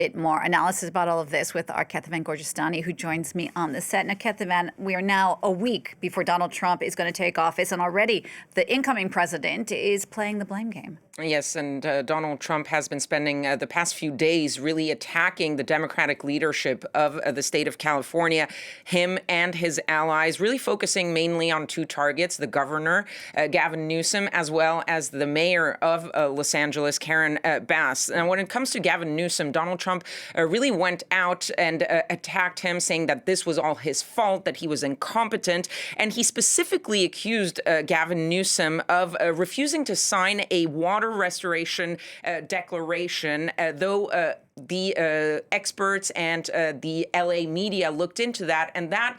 Bit more analysis about all of this with our Kethevane Gorjestani, who joins me on the set. Now, Kethevane, we are now a week before Donald Trump is going to take office, and already the incoming president is playing the blame game. Yes, and Donald Trump has been spending the past few days really attacking the Democratic leadership of the state of California, him and his allies, really focusing mainly on two targets: the governor, Gavin Newsom, as well as the mayor of Los Angeles, Karen Bass. Now, when it comes to Gavin Newsom, Donald Trump really went out and attacked him, saying that this was all his fault, that he was incompetent. And he specifically accused Gavin Newsom of refusing to sign a water restoration declaration, though the experts and the LA media looked into that, and that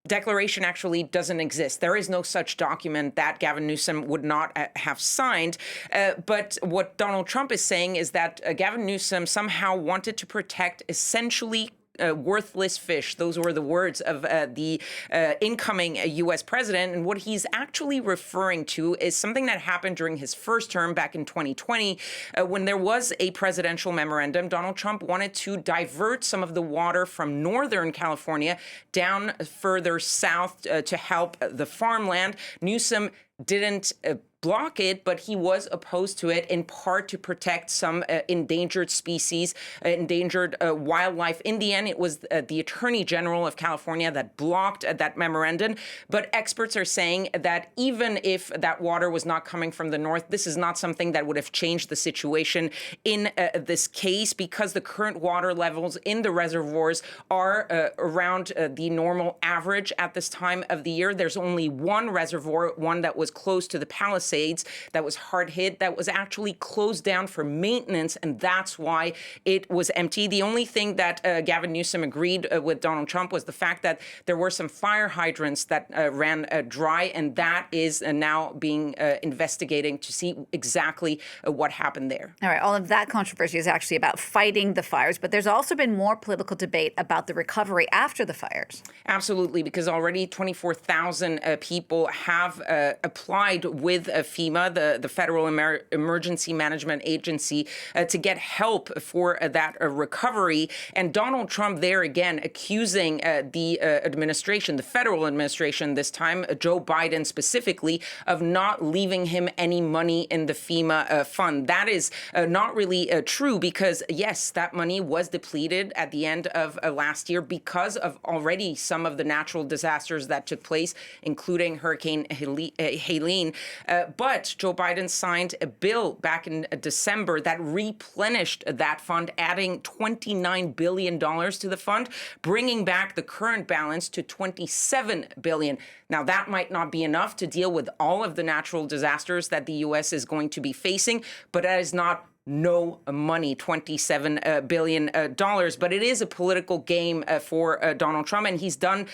declaration actually doesn't exist. There is no such document that Gavin Newsom would not have signed. But what Donald Trump is saying is that Gavin Newsom somehow wanted to protect essentially worthless fish. Those were the words of the incoming U.S. president. And what he's actually referring to is something that happened during his first term back in 2020, when there was a presidential memorandum. Donald Trump wanted to divert some of the water from Northern California down further south to help the farmland. Newsom didn't block it, but he was opposed to it in part to protect some endangered species, endangered wildlife. In the end, it was the Attorney General of California that blocked that memorandum. But experts are saying that even if that water was not coming from the north, this is not something that would have changed the situation in this case, because the current water levels in the reservoirs are around the normal average at this time of the year. There's only one reservoir, one that was close to the Palisades, that was hard hit, that was actually closed down for maintenance, and that's why it was empty. The only thing that Gavin Newsom agreed with Donald Trump was the fact that there were some fire hydrants that ran dry, and that is now being investigating to see exactly what happened there. All right, all of that controversy is actually about fighting the fires, but there's also been more political debate about the recovery after the fires. Absolutely, because already 24,000 people have applied with FEMA, the Federal Emergency Management Agency, to get help for that recovery. And Donald Trump there again accusing the administration, the federal administration this time, Joe Biden specifically, of not leaving him any money in the FEMA fund. That is not really true, because yes, that money was depleted at the end of last year because of already some of the natural disasters that took place, including Hurricane Helene. But Joe Biden signed a bill back in December that replenished that fund, adding $29 billion to the fund, bringing back the current balance to $27 billion. Now, that might not be enough to deal with all of the natural disasters that the U.S. is going to be facing, but that is not no money, $27 billion. But it is a political game for Donald Trump, and he's done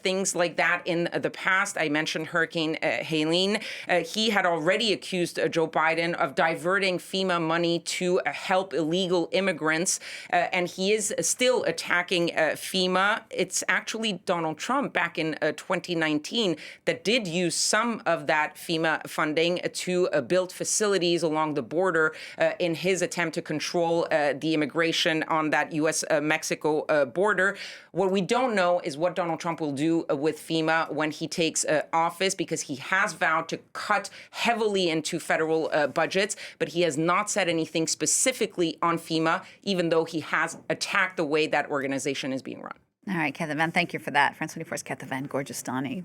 things like that in the past. I mentioned Hurricane Helene. He had already accused Joe Biden of diverting FEMA money to help illegal immigrants, and he is still attacking FEMA. It's actually Donald Trump back in 2019 that did use some of that FEMA funding to build facilities along the border in his attempt to control the immigration on that U.S.-Mexico border. What we don't know is what Donald Trump will do with FEMA when he takes office, because he has vowed to cut heavily into federal budgets, but he has not said anything specifically on FEMA, even though he has attacked the way that organization is being run. All right, Kethevane, thank you for that. France 24's Kethevane Gorjestani.